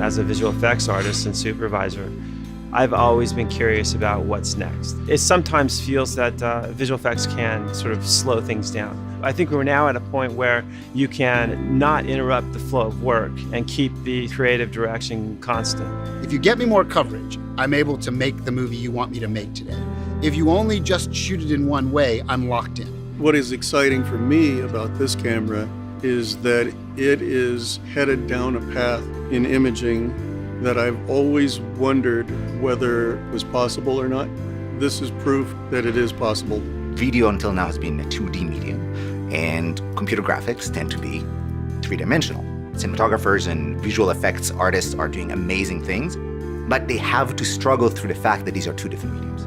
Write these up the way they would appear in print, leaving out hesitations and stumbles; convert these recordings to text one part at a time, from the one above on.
as a visual effects artist and supervisor, I've always been curious about what's next. It sometimes feels that visual effects can sort of slow things down. I think we're now at a point where you can not interrupt the flow of work and keep the creative direction constant. If you get me more coverage, I'm able to make the movie you want me to make today. If you only just shoot it in one way, I'm locked in. What is exciting for me about this camera is that it is headed down a path in imaging that I've always wondered whether it was possible or not. This is proof that it is possible. Video until now has been a 2D medium, and computer graphics tend to be three-dimensional. Cinematographers and visual effects artists are doing amazing things, but they have to struggle through the fact that these are two different mediums.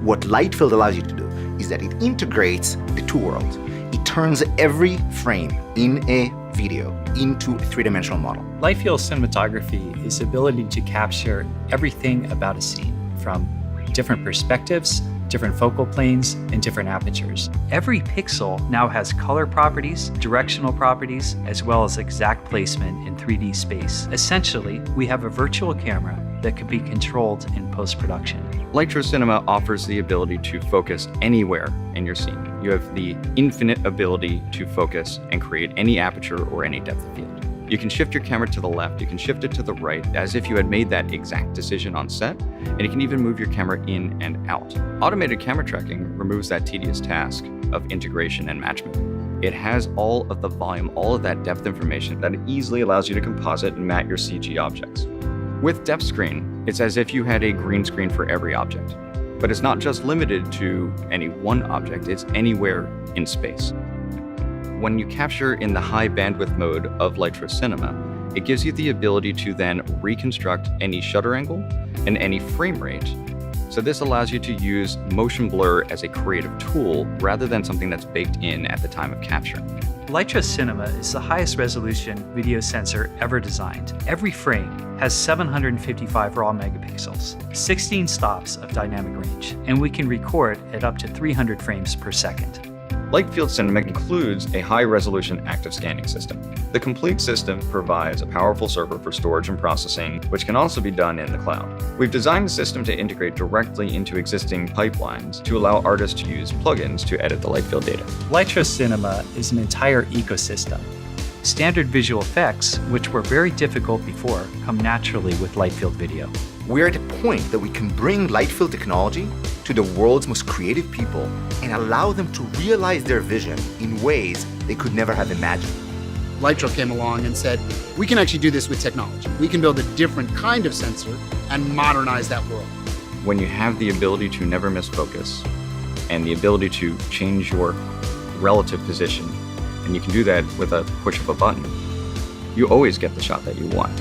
What Lightfield allows you to do is that it integrates the two worlds. It turns every frame in a video into a three-dimensional model. Lightfield cinematography is the ability to capture everything about a scene from different perspectives, different focal planes, and different apertures. Every pixel now has color properties, directional properties, as well as exact placement in 3D space. Essentially, we have a virtual camera that can be controlled in post-production. Lytro Cinema offers the ability to focus anywhere in your scene. You have the infinite ability to focus and create any aperture or any depth of field. You can shift your camera to the left, you can shift it to the right, as if you had made that exact decision on set, and you can even move your camera in and out. Automated camera tracking removes that tedious task of integration and matchmaking. It has all of the volume, all of that depth information that easily allows you to composite and matte your CG objects. With depth screen, it's as if you had a green screen for every object. But it's not just limited to any one object, it's anywhere in space. When you capture in the high bandwidth mode of Lytro Cinema, it gives you the ability to then reconstruct any shutter angle and any frame rate. So this allows you to use motion blur as a creative tool rather than something that's baked in at the time of capture. Lytro Cinema is the highest resolution video sensor ever designed. Every frame has 755 raw megapixels, 16 stops of dynamic range, and we can record at up to 300 frames per second. Lytfield Cinema includes a high-resolution active scanning system. The complete system provides a powerful server for storage and processing, which can also be done in the cloud. We've designed the system to integrate directly into existing pipelines to allow artists to use plugins to edit the Lytfield data. Lytro Cinema is an entire ecosystem. Standard visual effects, which were very difficult before, come naturally with Lytfield video. We're at a point that we can bring Lightfield technology to the world's most creative people and allow them to realize their vision in ways they could never have imagined. Lytro came along and said, we can actually do this with technology. We can build a different kind of sensor and modernize that world. When you have the ability to never miss focus and the ability to change your relative position, and you can do that with a push of a button, you always get the shot that you want.